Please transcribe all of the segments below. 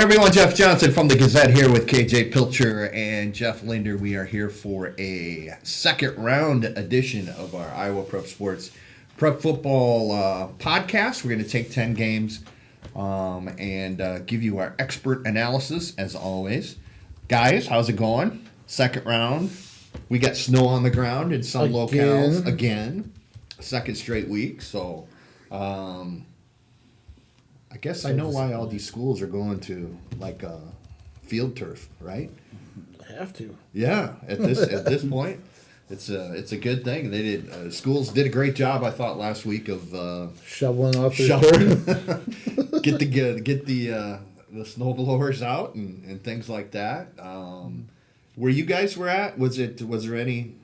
everyone? Jeff Johnson from the Gazette here with KJ Pilcher and Jeff Linder. We are here for a second round edition of our Iowa Prep Sports Prep Football podcast. We're going to take 10 games and give you our expert analysis as always. Guys, how's it going? Second round. We got snow on the ground in some locales again. Second straight week. So I guess I know why all these schools are going to like field turf, right? Have to. Yeah, at this point, it's a good thing. They did schools did a great job, I thought, last week of shoveling off the turf. get the snowblowers out and things like that. Where you guys were at, was there any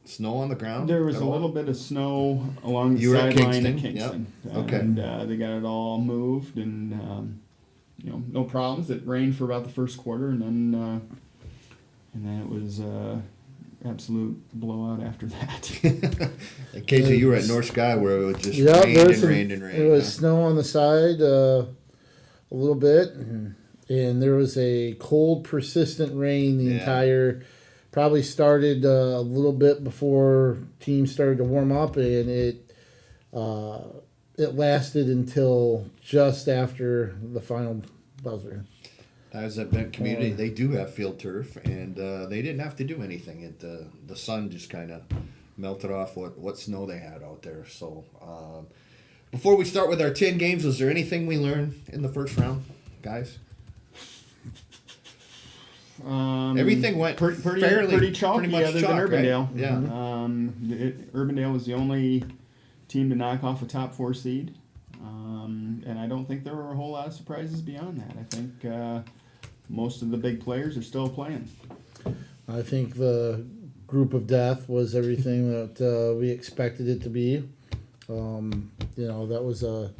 snow on the ground? There was a little bit of snow along the sideline at Kingston. Yep. Okay. And they got it all moved, and no problems. It rained for about the first quarter, and then it was absolute blowout after that. In case you were at North Sky, where it was just rained and rained. There was snow on the side a little bit, and there was a cold, persistent rain the entire. Probably started a little bit before teams started to warm up, and it lasted until just after the final buzzer. As a Bent community, they do have field turf, and they didn't have to do anything. The sun just kind of melted off what snow they had out there. So before we start with our 10 games, was there anything we learned in the first round, guys? Everything went pretty chalky, much other than Urbandale. Right? Yeah. Urbandale was the only team to knock off a top 4 seed, and I don't think there were a whole lot of surprises beyond that. I think most of the big players are still playing. I think the group of death was everything that we expected it to be. That was a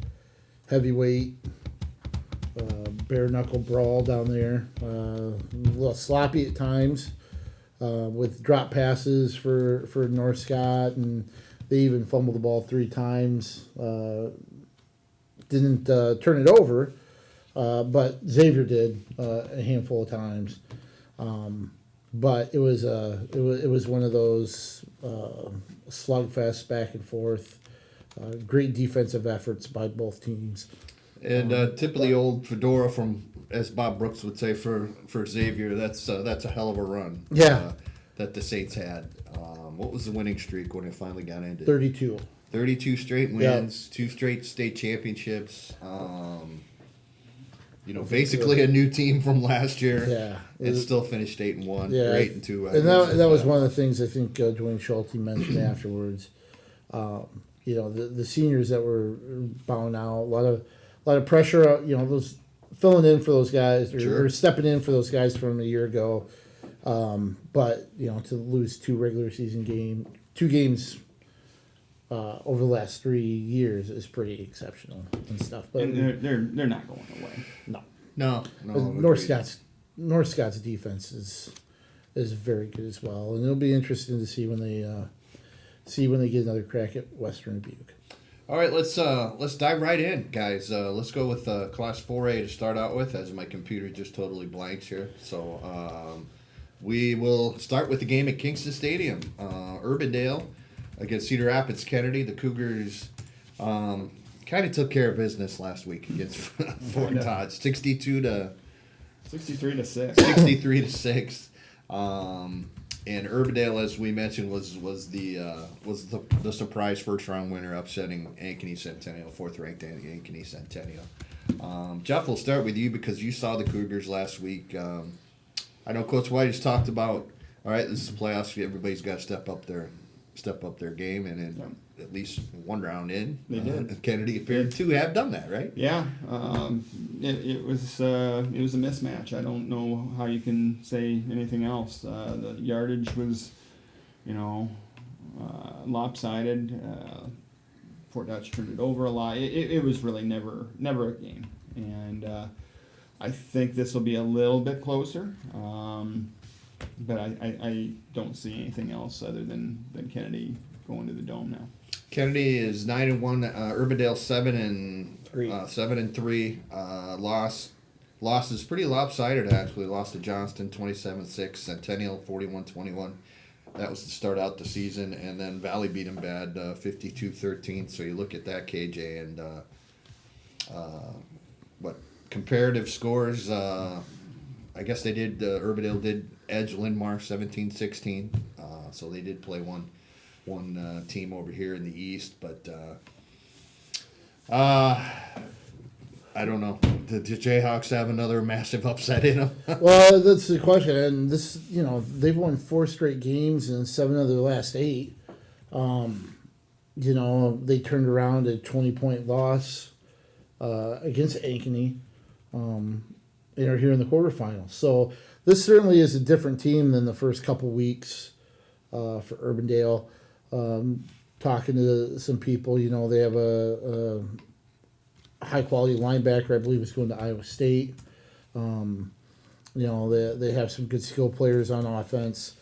heavyweight. Bare knuckle brawl down there, a little sloppy at times, with drop passes for North Scott, and they even fumbled the ball 3 times. Didn't turn it over, but Xavier did a handful of times. But it was one of those slugfests back and forth. Great defensive efforts by both teams. And typically old Fedora from, as Bob Brooks would say, for Xavier, that's a hell of a run. Yeah. That the Saints had. What was the winning streak when it finally got ended? 32. 32 straight wins, 2 straight state championships. Basically a new team from last year. Yeah. And still finished 8-1. Yeah. 8-2. And that was one of the things I think Dwayne Schulte mentioned afterwards. The seniors that were bowing out, a lot of pressure, those filling in for those guys or stepping in for those guys from a year ago. But to lose 2 regular season games over the last 3 years is pretty exceptional and stuff. But and they're not going away. No. North Scott's defense is very good as well, and it'll be interesting to see when they get another crack at Western Dubuque. All right, let's dive right in, guys. Let's go with Class 4A to start out with, as my computer just totally blanks here. So we will start with the game at Kingston Stadium. Urbandale against Cedar Rapids Kennedy. The Cougars kind of took care of business last week against Fort Todd, 63 to 6. 63 to 6. And Urbandale, as we mentioned, was the surprise first round winner, upsetting Ankeny Centennial, 4th ranked Ankeny Centennial. Jeff, we'll start with you because you saw the Cougars last week. I know Coach White has talked about, all right, this is the playoffs. Everybody's got to step up their game, and in at least one round in, they did. Kennedy appeared to have done that, right? Yeah, it was a mismatch. I don't know how you can say anything else. The yardage was, lopsided. Fort Dodge turned it over a lot. It was really never a game, and I think this will be a little bit closer. But I don't see anything else other than Kennedy going to the Dome now. Kennedy is 9-1. Urbandale 7-5. Great. 7-3. Loss is pretty lopsided, actually. Lost to Johnston 27-6, Centennial 41-21. That was to start out the season, and then Valley beat them bad 52-13. So you look at that, KJ, and comparative scores, I guess they did, Urbandale did edge Lindmar 17-16. So they did play one team over here in the East, but I don't know. Did the Jayhawks have another massive upset in them? Well, that's the question. And this, they've won 4 straight games and 7 of their last 8. They turned around a 20-point loss against Ankeny, and are here in the quarterfinals. So this certainly is a different team than the first couple weeks for Urbandale. Talking to some people, they have a high-quality linebacker, I believe, is going to Iowa State. They have some good skill players on offense.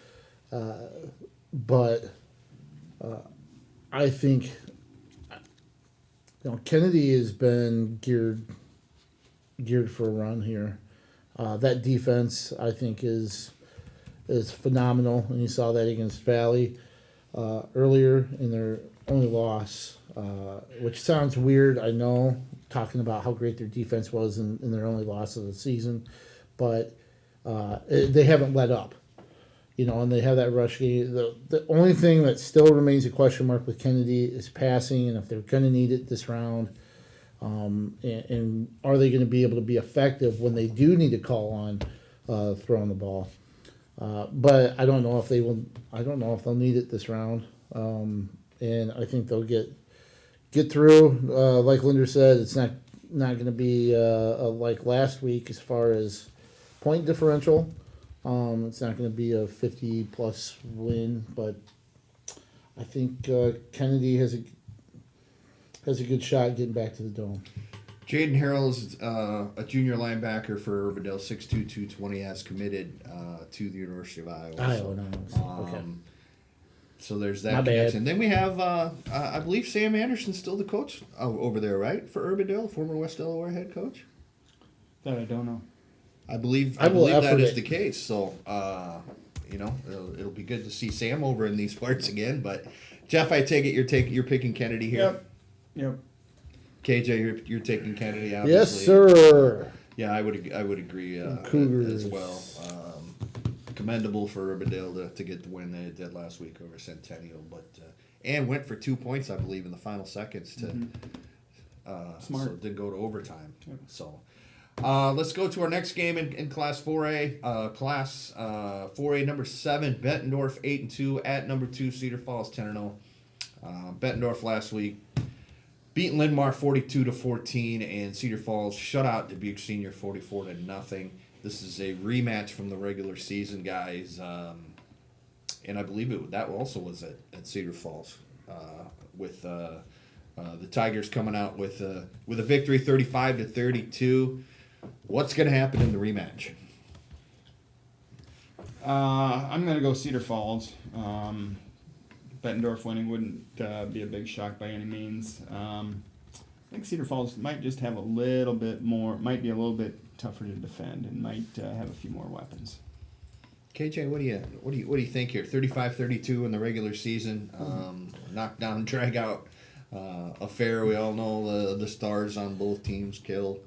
But I think, Kennedy has been geared for a run here. That defense, I think, is phenomenal, and you saw that against Valley earlier in their only loss, which sounds weird, I know, talking about how great their defense was in their only loss of the season, but they haven't let up, and they have that rush game. The only thing that still remains a question mark with Kennedy is passing, and if they're going to need it this round, and are they going to be able to be effective when they do need to call on throwing the ball. But I don't know if they will. I don't know if they'll need it this round, and I think they'll get through. Like Linder said, it's not going to be like last week as far as point differential. It's not going to be a 50-plus win, but I think Kennedy has a good shot getting back to the Dome. Jaden Harrell's a junior linebacker for Urbandale, 6'2", 220, has committed to the University of Iowa. Okay. So there's that My connection. bad. Then we have, I believe Sam Anderson's still the coach over there, right? For Urbandale, former West Delaware head coach. That I don't know. I believe that is the case. So, it'll be good to see Sam over in these parts again. But Jeff, I take it you're picking Kennedy here. Yep. KJ, you're taking Kennedy, obviously. Yes, sir. Yeah, I would agree Cougars as well. Commendable for Urbandale to get the win they did last week over Centennial, but and went for 2 points, I believe, in the final seconds to Smart. So it did go to overtime. Yep. So let's go to our next game in Class 4A. Class 4A number 7, Bettendorf 8-2 at number 2 Cedar Falls 10-0. Bettendorf last week beating Lindmar 42-14, and Cedar Falls shut out Dubuque Senior 44-0. This is a rematch from the regular season, guys, and I believe that also was at Cedar Falls, with the Tigers coming out with a victory 35-32. What's going to happen in the rematch? I'm going to go Cedar Falls. Bettendorf winning wouldn't be a big shock by any means. I think Cedar Falls might just have a little bit more, might be a little bit tougher to defend, and might have a few more weapons. KJ, what do you think here? 35-32 in the regular season, knockdown, drag out affair. We all know the stars on both teams. Cale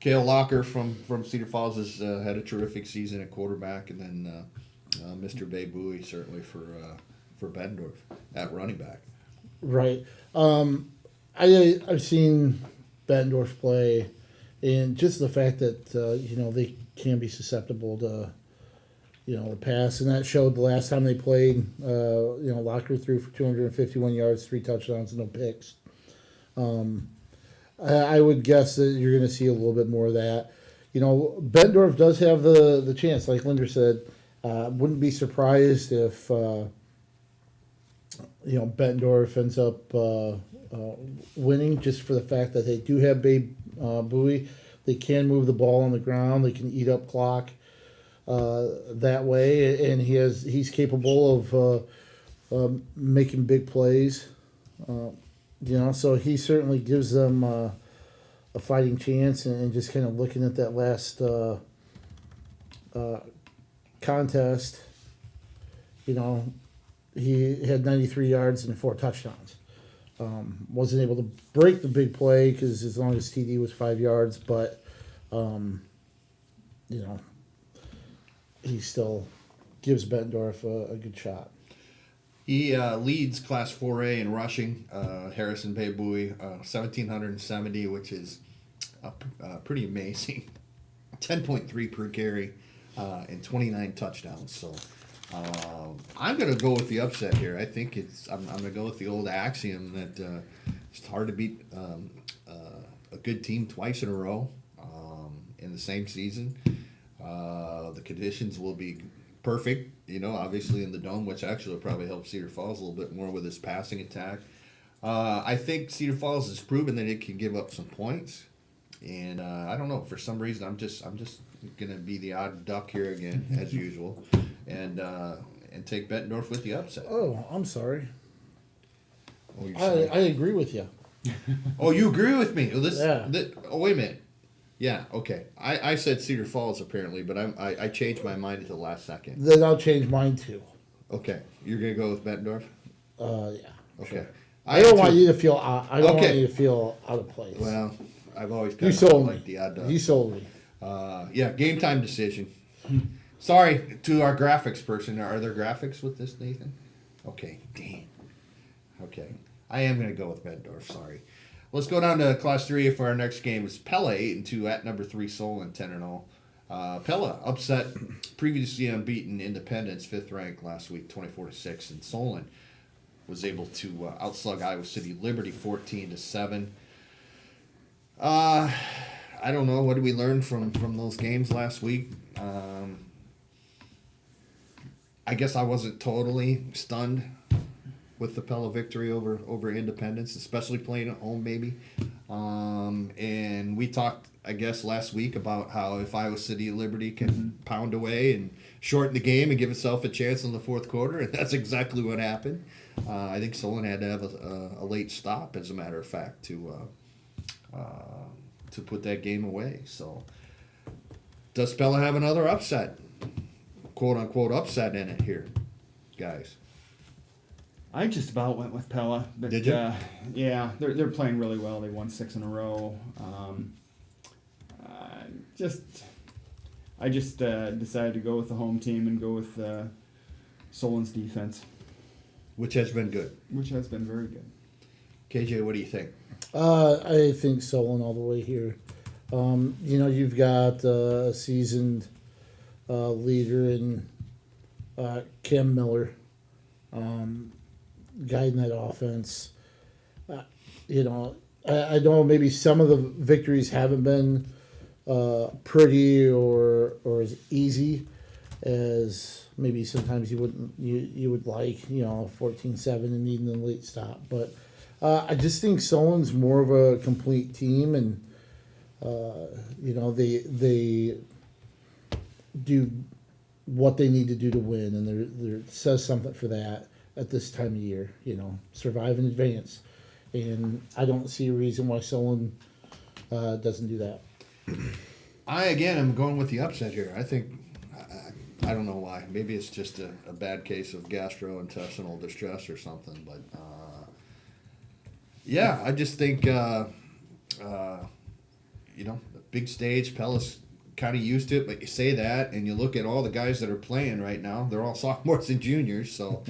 Locker from Cedar Falls has had a terrific season at quarterback, and then Mr. Bay Bowie certainly for Bettendorf at running back. Right. I've seen Bettendorf play, and just the fact that they can be susceptible to the pass, and that showed the last time they played. Locker threw for 251 yards, 3 touchdowns, no picks. I would guess that you're going to see a little bit more of that. Bettendorf does have the chance, like Linder said. Wouldn't be surprised if Bettendorf ends up winning, just for the fact that they do have Babe Bowie. They can move the ball on the ground. They can eat up clock that way, and he's capable of making big plays. So he certainly gives them a fighting chance, and just kind of looking at that last contest, he had 93 yards and 4 touchdowns. Wasn't able to break the big play because his longest TD was 5 yards, but he still gives Bettendorf a good shot. He leads Class 4A in rushing. Harrison Bay Bowie, 1,770, which is pretty amazing. 10.3 per carry and 29 touchdowns. So I'm going to go with the upset here. I think I'm going to go with the old axiom that it's hard to beat a good team twice in a row in the same season. The conditions will be perfect, obviously in the dome, which actually will probably help Cedar Falls a little bit more with his passing attack. I think Cedar Falls has proven that it can give up some points, and I don't know, for some reason I'm just gonna be the odd duck here again as usual, and take Bettendorf with the upset. Oh, I'm sorry. Oh, you're I sorry. agree with you. Oh, you agree with me? Well, Yeah. Oh, wait a minute. Yeah, okay. I said Cedar Falls apparently, but I changed my mind at the last second. Then I'll change mine too. Okay, you're gonna go with Bettendorf? Yeah. Okay. Sure. I don't want you to feel. I don't Okay. want you to feel out of place. Well, I've always you kind of sold like me. the odd duck. You sold me. Yeah, game time decision. Sorry to our graphics person. Are there graphics with this, Nathan? Okay, damn. Okay, I am gonna go with Bettendorf. Sorry. Let's go down to Class 3 for our next game. It's Pella 8-2 at number 3 Solon 10-0. Pella upset previously unbeaten Independence 5th ranked last week 24-6, and Solon was able to outslug Iowa City Liberty 14-7. I don't know, what did we learn from those games last week? I guess I wasn't totally stunned with the Pella victory over Independence, especially playing at home, maybe. And we talked, I guess, last week about how if Iowa City Liberty can pound away and shorten the game and give itself a chance in the fourth quarter, and that's exactly what happened. I think Solon had to have a late stop, as a matter of fact, to put that game away. So, does Pella have another upset, quote unquote upset in it here, guys? I just about went with Pella, but Did you? Yeah, they're playing really well. They won 6 in a row. I just decided to go with the home team and go with Solon's defense, Which has been good. which has been very good. KJ, what do you think? I think Solon all the way here. You've got a seasoned leader in Cam Miller, guiding that offense. I know maybe some of the victories haven't been pretty or as easy as maybe sometimes you would like, 14-7 and needing a late stop. But I just think Solon's more of a complete team, and they do what they need to do to win, and there says something for that at this time of year. Survive in advance, and I don't see a reason why Solon doesn't do that. I again am going with the upset here. I think I don't know why. Maybe it's just a bad case of gastrointestinal distress or something. But yeah, I just think the big stage. Pella's kind of used to it, but you say that and you look at all the guys that are playing right now. They're all sophomores and juniors, so.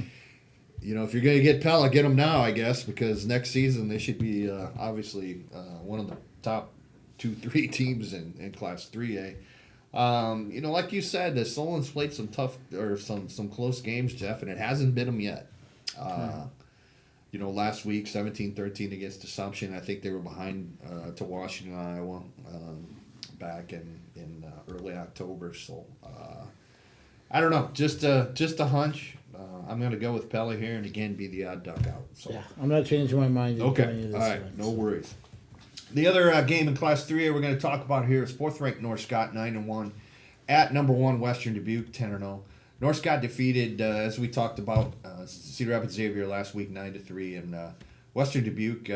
If you're going to get Pella, get them now, I guess, because next season they should be obviously one of the top 2-3 teams in Class 3A. Like you said, the Solon's played some tough or some close games, Jeff, and it hasn't been them yet. Last week, 17-13 against Assumption. I think they were behind to Washington, Iowa, back in early October. So I don't know, just a hunch. I'm going to go with Pella here and again be the odd duck out. So. Yeah, I'm not changing my mind. Okay, all right, no worries. The other game in Class 3A we're going to talk about here is 4th-ranked North Scott 9-1 at number 1 Western Dubuque 10-0. North Scott defeated, as we talked about, Cedar Rapids Xavier last week 9-3, and Western Dubuque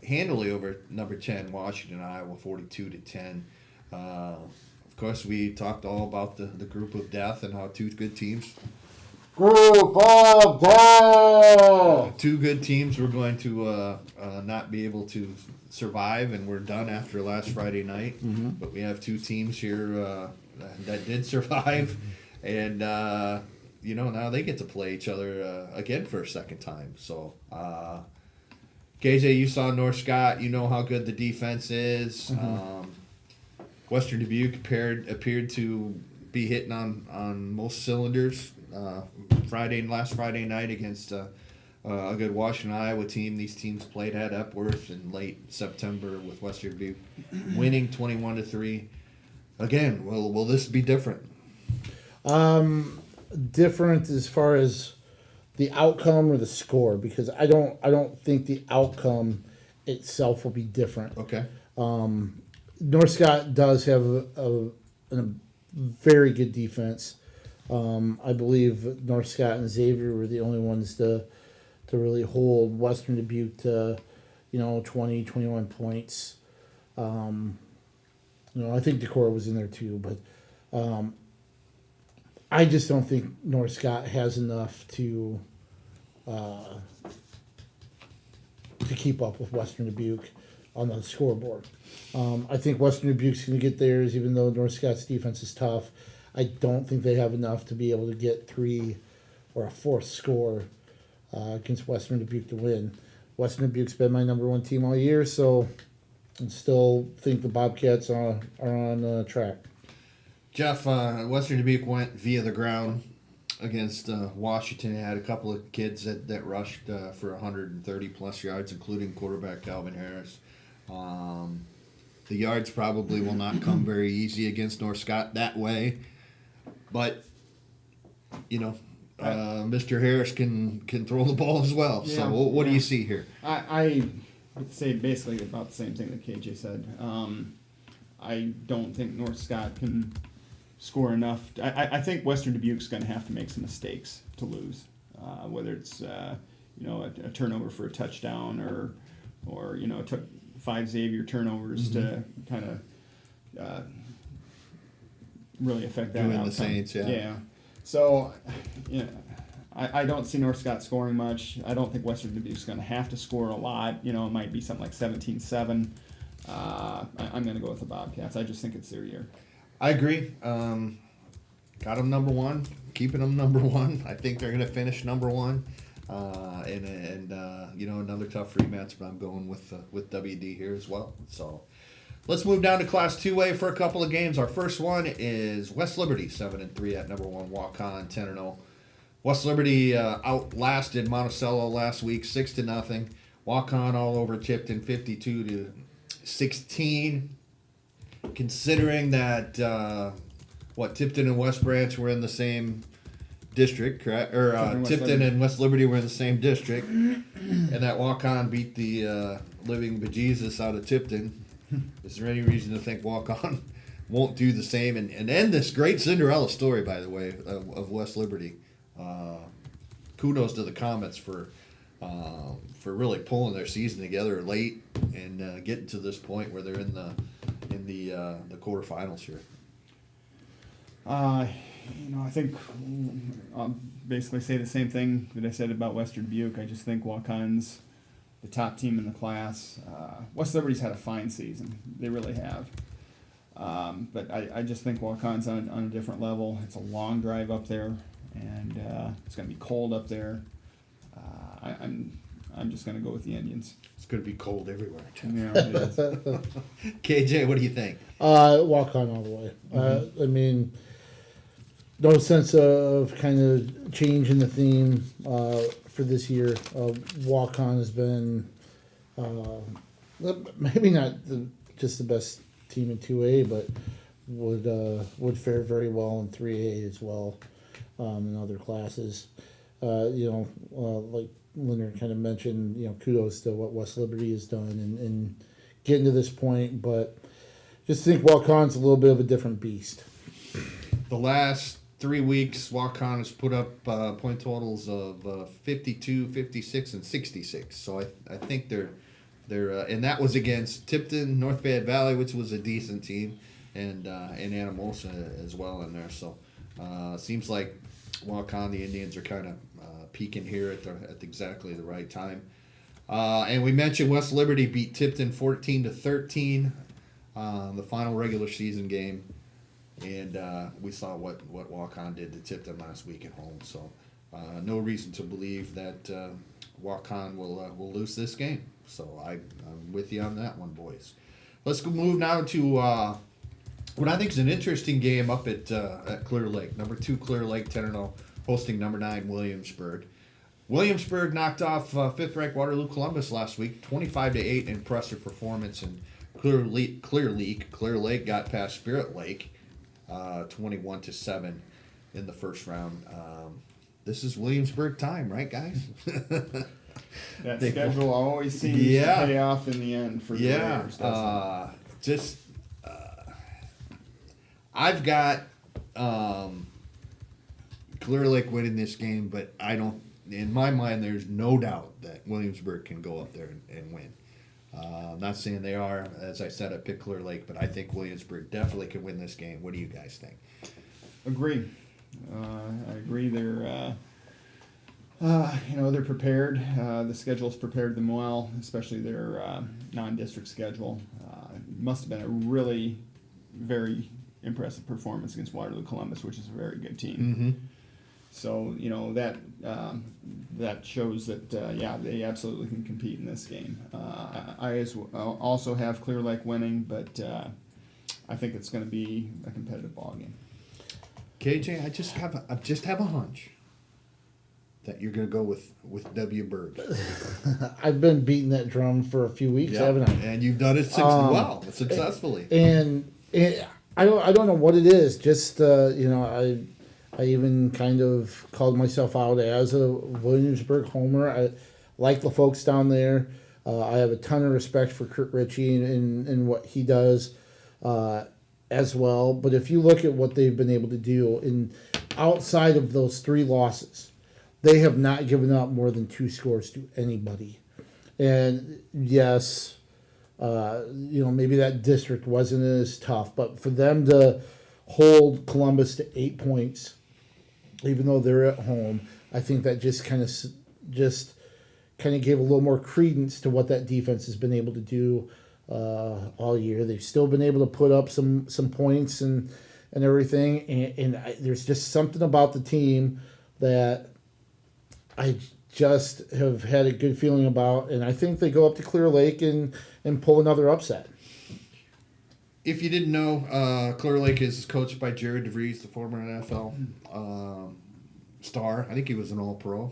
handily over number 10 Washington, Iowa, 42-10. Of course, we talked all about the group of death and how two good teams. Group of death. Two good teams were going to not be able to survive, and we're done after last Friday night. Mm-hmm. But we have two teams here that did survive, and now they get to play each other again for a second time. So, KJ, you saw North Scott. You know how good the defense is. Mm-hmm. Western Dubuque appeared to be hitting on most cylinders last Friday night against a good Washington, Iowa team. These teams played at Epworth in late September with Western Dubuque winning 21-3. Again, will this be different? Different as far as the outcome or the score, because I don't think the outcome itself will be different. Okay. North Scott does have a very good defense. I believe North Scott and Xavier were the only ones to really hold Western Dubuque to 20, 21 points. I think Decorah was in there too, but I just don't think North Scott has enough to keep up with Western Dubuque on the scoreboard. I think Western Dubuque's going to get theirs, even though North Scott's defense is tough. I don't think they have enough to be able to get 3 or a 4th score against Western Dubuque to win. Western Dubuque's been my number 1 team all year, so I still think the Bobcats are on track. Jeff, Western Dubuque went via the ground against Washington. It had a couple of kids that rushed for 130-plus yards, including quarterback Calvin Harris. The yards probably will not come very easy against North Scott that way. But, Mr. Harris can throw the ball as well. Yeah, so what do you see here? I would say basically about the same thing that KJ said. I don't think North Scott can score enough. I think Western Dubuque's going to have to make some mistakes to lose, whether it's a turnover for a touchdown or it took 5 Xavier turnovers to kind of really affect that Doing outcome. the Saints, yeah. Yeah. So, I don't see North Scott scoring much. I don't think Western Dubuque's going to have to score a lot. It might be something like 17-7. I'm going to go with the Bobcats. I just think it's their year. I agree. Got them number 1, keeping them number 1. I think they're going to finish number 1. Another tough rematch, but I'm going with WD here as well. So let's move down to Class 2A for a couple of games. Our first one is West Liberty, 7-3 at number 1, Waukon, 10-0. West Liberty outlasted Monticello last week, 6-0. Waukon all over Tipton, 52-16. Considering that Tipton and West Branch were in the same district, correct? Or Tipton and West Liberty were in the same district, and that Waukon beat the living bejesus out of Tipton. Is there any reason to think Waukon won't do the same and end this great Cinderella story, by the way, of West Liberty? Kudos to the Comets for really pulling their season together late and getting to this point where they're in the quarterfinals here. I think I'll basically say the same thing that I said about Western Dubuque. I just think Waukon's the top team in the class. West Liberty's had a fine season. They really have. But I just think Waukon's on a different level. It's a long drive up there, and it's going to be cold up there. I'm just going to go with the Indians. It's going to be cold everywhere. Yeah, it is. KJ, what do you think? Waukon all the way. Mm-hmm. No sense of kind of changing the theme for this year. Waukon has been maybe not just the best team in 2A, but would fare very well in 3A as well, in other classes. Like Linder kind of mentioned, kudos to what West Liberty has done and getting to this point, but just think Waukon's a little bit of a different beast. The last 3 weeks, Waukon has put up point totals of 52, 56, and 66. So I think they're and that was against Tipton, North Fayette Valley, which was a decent team, and Anamosa as well in there. So seems like Waukon, the Indians are kind of peaking here at exactly the right time. And we mentioned West Liberty beat Tipton 14-13, the final regular season game. And we saw what Waukon did to Tipton last week at home. So no reason to believe that Waukon will lose this game. So I'm with you on that one, boys. Let's go move now to what I think is an interesting game up at Clear Lake. Number 2 Clear Lake 10-0 hosting number 9 Williamsburg. Williamsburg knocked off 5th-ranked Waterloo Columbus last week, 25-8, impressive performance. And Clear Lake got past Spirit Lake. 21-7 in the first round. This is Williamsburg time, right, guys? That schedule always seems to pay off in the end for the Raiders, doesn't it? I've got Clear Lake winning this game, but I don't. In my mind, there's no doubt that Williamsburg can go up there and win. I'm not saying they are, as I said, I picked Clear Lake, but I think Williamsburg definitely can win this game. What do you guys think? Agree. I agree. They're, they're prepared. The schedule's prepared them well, especially their non-district schedule. Must have been a really very impressive performance against Waterloo Columbus, which is a very good team. Mm-hmm. So that shows that they absolutely can compete in this game. I also have Clear Lake winning, but I think it's going to be a competitive ball game. KJ, I just have a hunch that you're going to go with W. Berg. I've been beating that drum for a few weeks, haven't I? And you've done it successfully. And I don't know what it is. Just I even kind of called myself out as a Williamsburg homer. I like the folks down there. I have a ton of respect for Kurt Ritchie and what he does as well. But if you look at what they've been able to do, outside of those 3 losses, they have not given up more than 2 scores to anybody. And yes, maybe that district wasn't as tough, but for them to hold Columbus to 8 points, even though they're at home, I think that just kind of gave a little more credence to what that defense has been able to do all year. They've still been able to put up some points and everything, and there's just something about the team that I just have had a good feeling about, and I think they go up to Clear Lake and pull another upset. If you didn't know, Clear Lake is coached by Jared DeVries, the former NFL star. I think he was an All-Pro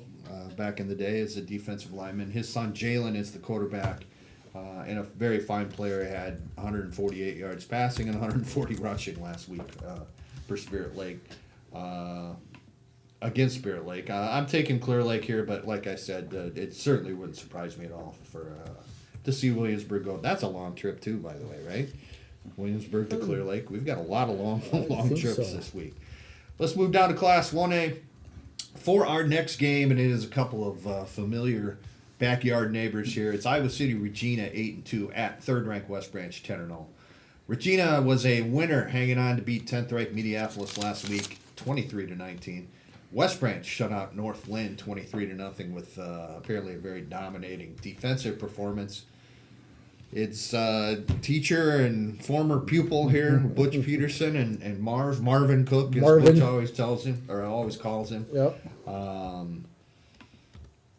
back in the day as a defensive lineman. His son Jalen is the quarterback, and a very fine player. He had 148 yards passing and 140 rushing last week for Spirit Lake. Against Spirit Lake. I'm taking Clear Lake here, but like I said, it certainly wouldn't surprise me at all to see Williamsburg go. That's a long trip too, by the way, right? Williamsburg to Clear Lake. We've got a lot of long trips this week. Let's move down to Class 1A for our next game, and it is a couple of familiar backyard neighbors here. It's Iowa City Regina 8-2 at 3rd-ranked West Branch 10-0. Regina was a winner, hanging on to beat 10th-ranked Mediapolis last week 23-19. West Branch shut out North Lynn 23-0 with apparently a very dominating defensive performance. It's teacher and former pupil here, Butch Peterson and Marvin Cook, as Butch always tells him, or always calls him. Yep.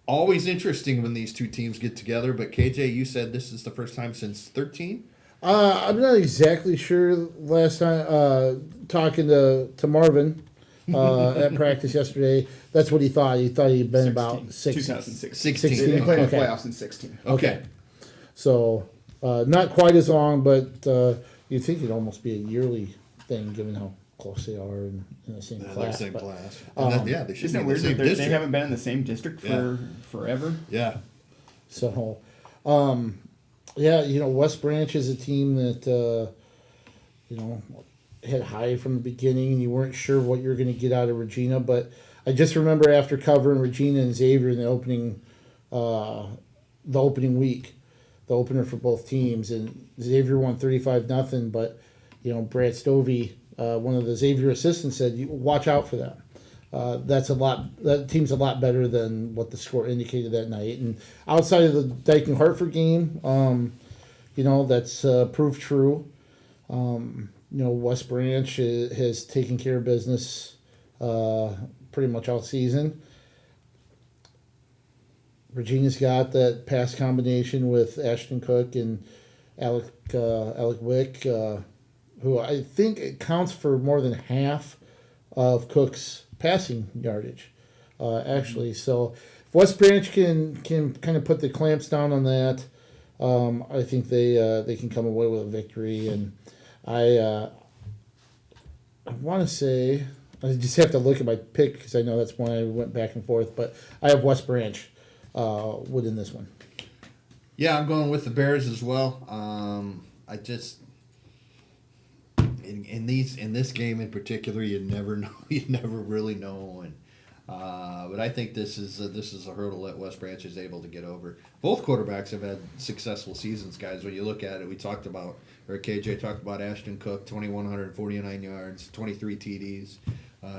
Always interesting when these two teams get together, but KJ, you said this is the first time since 13? I'm not exactly sure. Last time talking to Marvin at practice yesterday, that's what he thought. He thought he'd been 16. about 16. They played in the playoffs in 16. Okay. So not quite as long, but you'd think it'd almost be a yearly thing, given how close they are in the same class. They should Isn't it be weird in the same that they district. haven't been in the same district for forever? Yeah. So, West Branch is a team that, hit high from the beginning, and you weren't sure what you were going to get out of Regina. But I just remember after covering Regina and Xavier in the opening week, the opener for both teams, and Xavier won 35-0. But Brad Stovey, one of the Xavier assistants, said, "Watch out for that. That team's a lot better than what the score indicated that night." And outside of the Dyke New Hartford game, that's proved true. West Branch has taken care of business pretty much all season. Regina's got that pass combination with Ashton Cook and Alec Wick, who I think accounts for more than half of Cook's passing yardage, actually. So if West Branch can kind of put the clamps down on that, I think they can come away with a victory. And I want to say, I just have to look at my pick because I know that's one I went back and forth, but I have West Branch within this one. Yeah, I'm going with the Bears as well. I just in this game in particular, you never know. You never really know, and but I think this is a hurdle that West Branch is able to get over. Both quarterbacks have had successful seasons, guys. When you look at it, KJ talked about Ashton Cook, 2,149 yards, 23 TDs.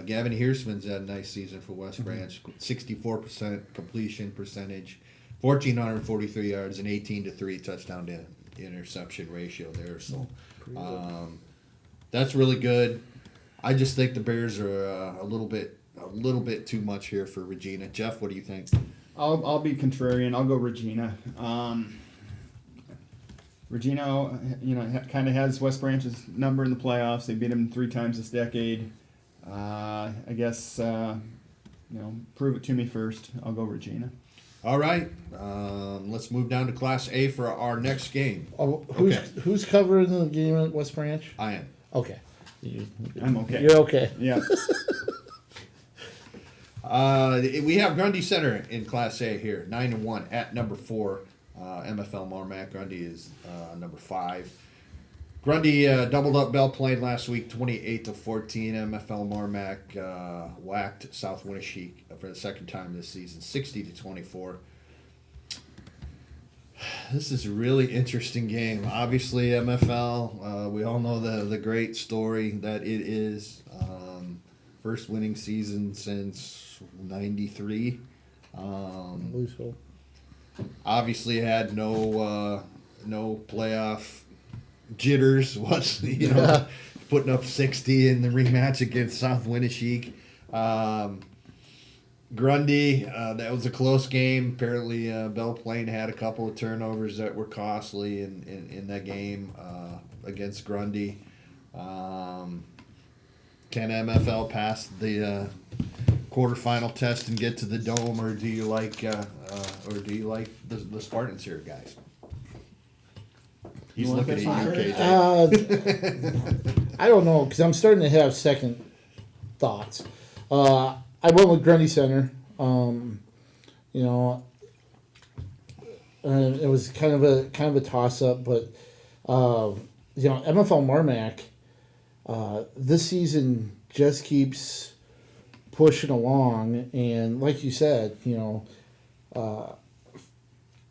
Gavin Heersman's had a nice season for West Branch, 64% completion percentage, 1,443 yards, and 18-3 touchdown to interception ratio there. So that's really good. I just think the Bears are a little bit too much here for Regina. Jeff, what do you think? I'll be contrarian. I'll go Regina. Regina, kind of has West Branch's number in the playoffs. They beat them 3 times this decade. I guess, prove it to me first. I'll go Regina. All right. Let's move down to Class A for our next game. Oh, who's covering the game at West Branch? I am. Okay. I'm okay. You're okay. Yeah. We have Grundy Center in Class A here, 9-1 at number 4. MFL Marmac. Grundy is number 5. Grundy doubled up Belle Plaine last week, 28-14. MFL Marmac whacked South Winneshiek for the second time this season, 60-24. This is a really interesting game. Obviously, MFL, we all know the great story that it is. First winning season since 93. Obviously had no playoff jitters. Putting up 60 in the rematch against South Winneshiek. Grundy, that was a close game. Apparently, Belle Plaine had a couple of turnovers that were costly in that game against Grundy. Can MFL pass the quarterfinal test and get to the Dome, or do you like the Spartans here, guys? He's looking at you, KJ. I don't know, because I'm starting to have second thoughts. I went with Grundy Center. It was kind of a toss up, but MFL Marmac this season just keeps pushing along, and like you said,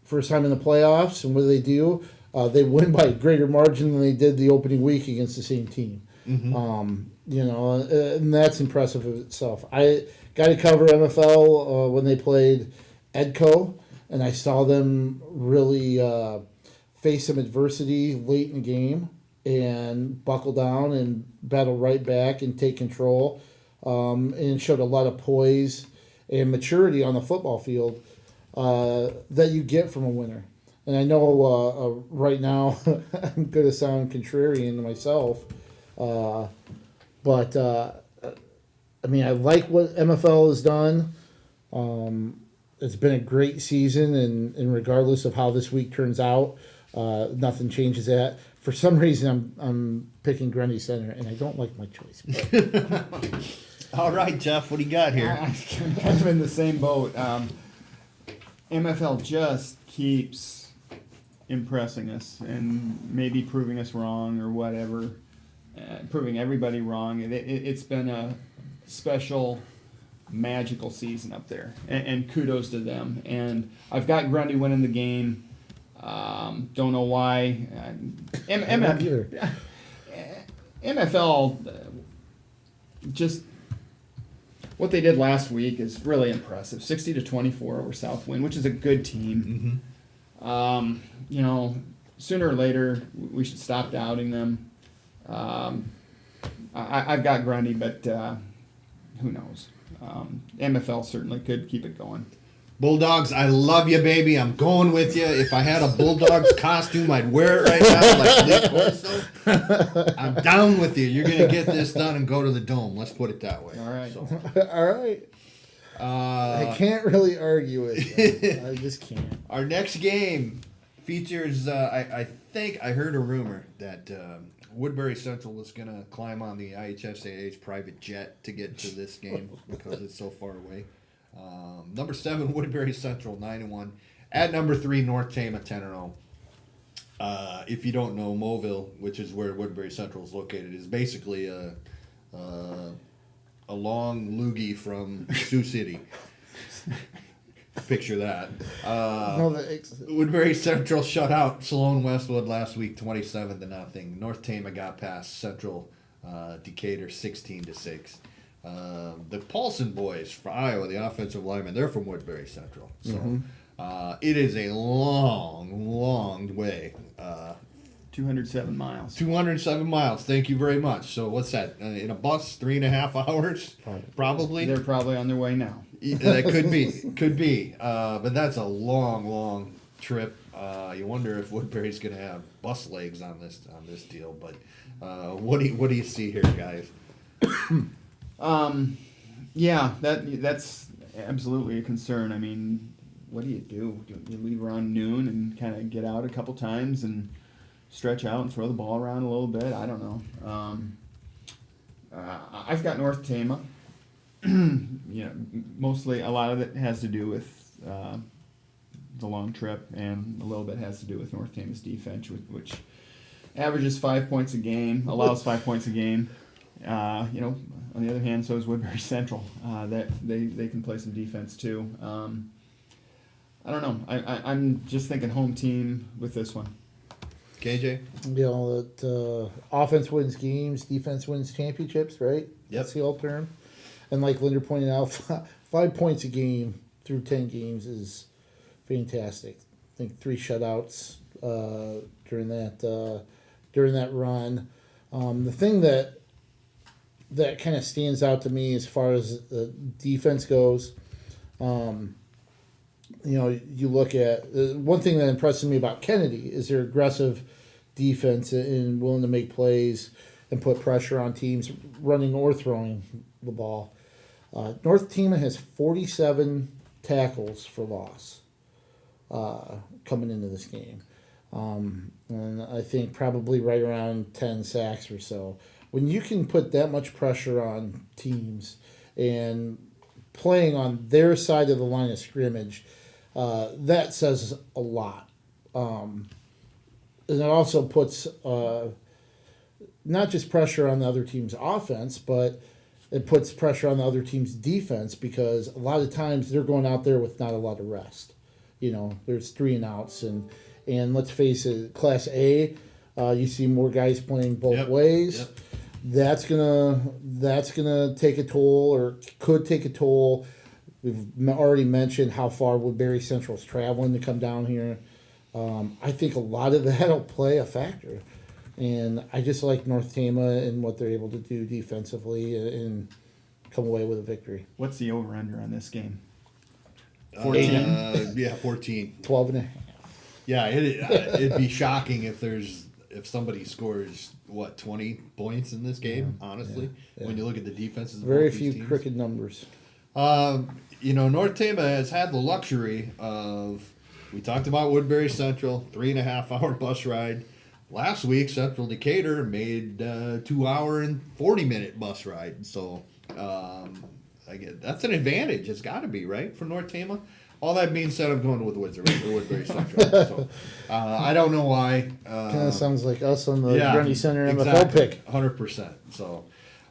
first time in the playoffs, and what do? They win by a greater margin than they did the opening week against the same team. Mm-hmm. And that's impressive of itself. I got to cover MFL when they played Edco, and I saw them really face some adversity late in the game and buckle down and battle right back and take control, and showed a lot of poise and maturity on the football field that you get from a winner. And I know right now I'm going to sound contrarian to myself, but I like what MFL has done. It's been a great season, and regardless of how this week turns out, nothing changes that. For some reason, I'm picking Grundy Center, and I don't like my choice. All right, Jeff, what do you got here? I'm kind of in the same boat. MFL just keeps impressing us and maybe proving us wrong or whatever. proving everybody wrong. It's been a special, magical season up there, and kudos to them. And I've got Grundy winning the game. Don't know why. MFL, just what they did last week is really impressive. 60-24 over Southwind, which is a good team. Sooner or later we should stop doubting them. I've got Grundy, but who knows? MFL certainly could keep it going. Bulldogs, I love you, baby. I'm going with you. If I had a Bulldogs costume, I'd wear it right now like Lee Corso. I'm down with you. You're going to get this done and go to the Dome. Let's put it that way. All right. So, All right. I can't really argue with you. I just can't. Our next game features, I think I heard a rumor that Woodbury Central is going to climb on the IHSAA's private jet to get to this game because it's so far away. Number 7, Woodbury Central, 9-1. At number 3, North Tama, 10-0. If you don't know, Mobile, which is where Woodbury Central is located, is basically a long loogie from Sioux City. Picture that. Woodbury Central shut out Solon Westwood last week, 27-0. North Tama got past Central Decatur, 16-6. The Paulson boys from Iowa, the offensive linemen, they're from Woodbury Central. So it is a long way. 207 miles. 207 miles. Thank you very much. So what's that? In a bus, 3.5 hours? Probably. They're probably on their way now. That could be. But that's a long trip. You wonder if Woodbury's going to have bus legs on this deal. But what do you see here, guys? Yeah, that's absolutely a concern. I mean, what do? Do you leave around noon and kind of get out a couple times and stretch out and throw the ball around a little bit? I don't know. I've got North Tama. Mostly a lot of it has to do with the long trip, and a little bit has to do with North Tama's defense, which averages 5 points a game, allows 5 points a game. On the other hand, so is Woodbury Central. That they can play some defense too. I don't know. I'm just thinking home team with this one. KJ? That offense wins games, defense wins championships, right? Yep. That's the old term. And like Linder pointed out, 5 points a game through 10 games is fantastic. I think 3 shutouts during that run. The thing that kind of stands out to me as far as the defense goes, you look at one thing that impresses me about Kennedy is their aggressive defense and willing to make plays and put pressure on teams running or throwing the ball. North Tama has 47 tackles for loss coming into this game. And I think probably right around 10 sacks or so. When you can put that much pressure on teams and playing on their side of the line of scrimmage, that says a lot. And it also puts not just pressure on the other team's offense, but it puts pressure on the other team's defense, because a lot of times they're going out there with not a lot of rest. There's 3 and outs, and let's face it, Class A, you see more guys playing both ways. Yep. That's gonna take a toll, or could take a toll. We've already mentioned how far Woodbury Central's traveling to come down here. I think a lot of that'll play a factor, and I just like North Tama and what they're able to do defensively and come away with a victory. What's the over/under on this game? 14. 14. 12 and a half. Yeah, it'd be shocking if somebody scores 20 points in this game. Honestly, when you look at the defenses, of Very both few these teams. cricket numbers. North Tama has had the luxury of. We talked about Woodbury Central, 3.5-hour bus ride. Last week, Central Decatur made 2-hour and 40-minute bus ride. So that's an advantage. It's got to be, right, for North Tama. all that being said, I'm going with Woodbury Central. So, I don't know why. Kind of sounds like us on the Yeah, Grundy Center MFL exactly, pick. 100%. So,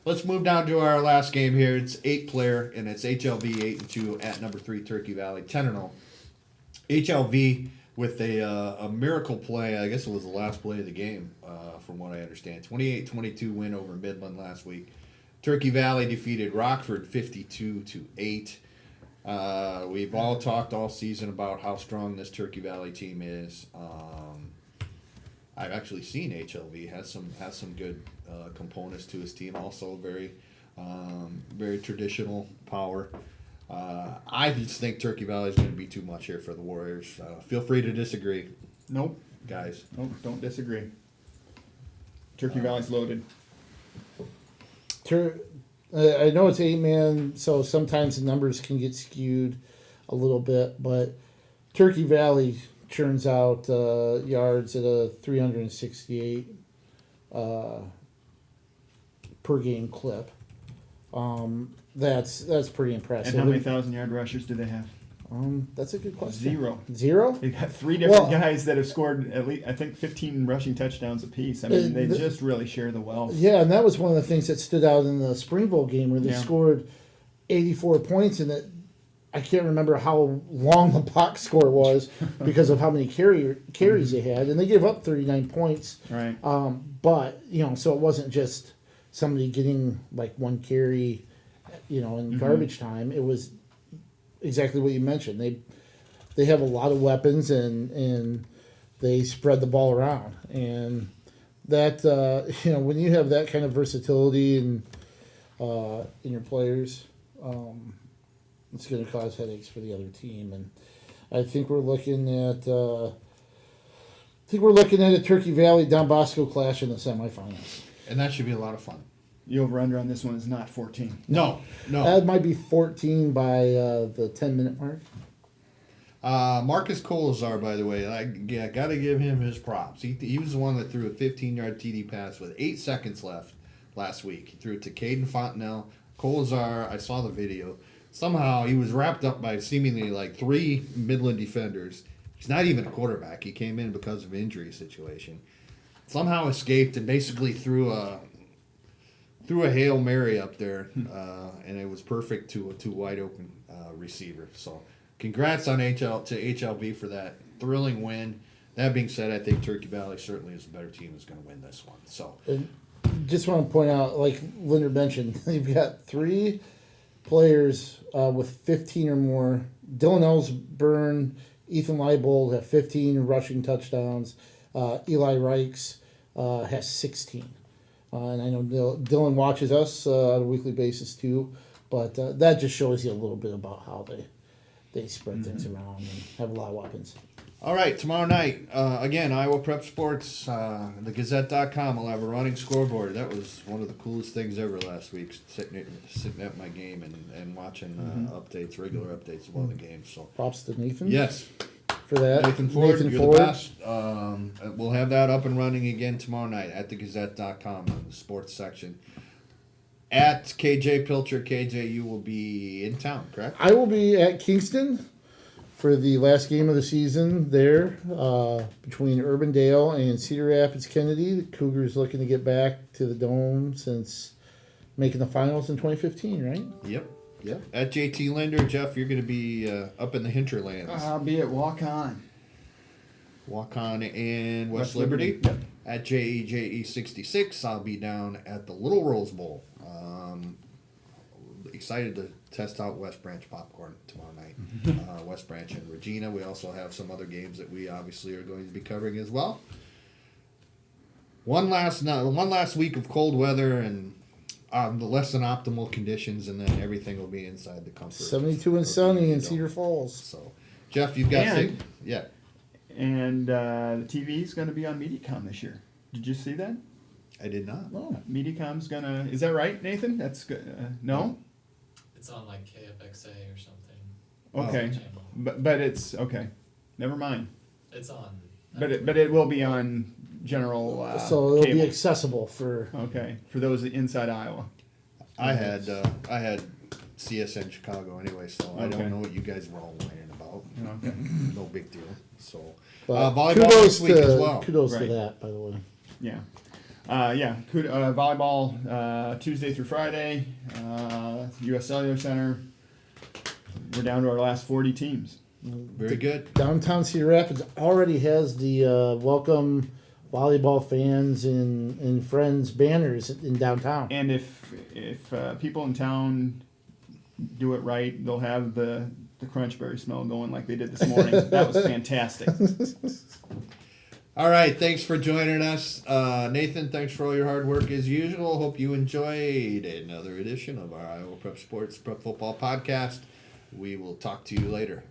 let's move down to our last game here. It's 8-player, and it's HLV 8-2 at number 3 Turkey Valley 10-0. HLV with a miracle play. I guess it was the last play of the game, from what I understand. 28-22 win over Midland last week. Turkey Valley defeated Rockford 52-8. We've all talked all season about how strong this Turkey Valley team is. I've actually seen HLV has some good components to his team. Also very traditional power. I just think Turkey Valley is going to be too much here for the Warriors. Feel free to disagree. Nope. Guys. Nope, don't disagree. Turkey Valley's loaded. I know it's 8-man, so sometimes the numbers can get skewed a little bit, but Turkey Valley churns out yards at a 368 per game clip. That's pretty impressive. And how many 1,000-yard rushers do they have? That's a good question. 0. They got 3 different guys that have scored at least, I think, 15 rushing touchdowns apiece. I mean, they just really share the wealth. Yeah, and that was one of the things that stood out in the Springville game where they scored 84 points, and I can't remember how long the box score was because of how many carries they had, and they gave up 39 points. Right. But so it wasn't just somebody getting like one carry, in garbage time. It was exactly what you mentioned. They have a lot of weapons and they spread the ball around, and that when you have that kind of versatility in your players, it's going to cause headaches for the other team. And I think we're looking at a Turkey Valley Don Bosco clash in the semifinals, And that should be a lot of fun. The over-under on this one is not 14. No. That might be 14 by the 10-minute mark. Marcus Colazar, by the way, got to give him his props. He was the one that threw a 15-yard TD pass with 8 seconds left last week. He threw it to Caden Fontenelle. Colazar, I saw the video. Somehow he was wrapped up by seemingly like 3 Midland defenders. He's not even a quarterback. He came in because of injury situation. Somehow escaped and basically threw a Hail Mary up there, and it was perfect to a wide open receiver. So congrats on HLV for that thrilling win. That being said, I think Turkey Valley certainly is a better team that's going to win this one. So just want to point out, like Linder mentioned, you've got 3 players with 15 or more. Dylan Ellsburn, Ethan Leibold have 15 rushing touchdowns. Eli Reichs has 16. And I know Dylan watches us on a weekly basis too, but that just shows you a little bit about how they spread things around and have a lot of weapons. All right, tomorrow night, again, Iowa Prep Sports, the Gazette.com will have a running scoreboard. That was one of the coolest things ever last week, sitting at my game and watching regular updates of all the games. So props to Nathan. Yes. For that. Nathan Ford, you're the best. We'll have that up and running again tomorrow night at the Gazette.com on the sports section. At KJ Pilcher, KJ, you will be in town, correct? I will be at Kingston for the last game of the season there between Urbandale and Cedar Rapids Kennedy. The Cougars looking to get back to the Dome since making the finals in 2015, right? Yep. At JT Linder, Jeff, you're going to be up in the hinterlands. I'll be at Walk On in West Liberty. Yep. At JEJE66, I'll be down at the Little Rose Bowl. Excited to test out West Branch popcorn tomorrow night. West Branch and Regina. We also have some other games that we obviously are going to be covering as well. One last week of cold weather and the less than optimal conditions, and then everything will be inside the comfort. 72 and sunny in Cedar Falls. So, Jeff, you've got yeah. And the TV is going to be on Mediacom this year. Did you see that? I did not. No. Mediacom's going to... Is that right, Nathan? That's good. No? It's on like KFXA or something. Okay. But it's... Okay. Never mind. It's on. But it will be on general so it'll cable. be accessible for... Okay. For those inside Iowa. I had CSN Chicago anyway, so I don't know what you guys were all whining about. out. Okay. No big deal. So, But volleyball this week as well. Kudos to Right. that, by the way. Yeah. Volleyball Tuesday through Friday, U.S. Cellular Center. We're down to our last 40 teams. Very good. Downtown Cedar Rapids already has the welcome volleyball fans and friends banners in downtown. And if people in town do it right, they'll have the crunchberry smell going like they did this morning. That was fantastic. All right, thanks for joining us. Nathan, thanks for all your hard work as usual. Hope you enjoyed another edition of our Iowa Prep Sports Prep Football Podcast. We will talk to you later.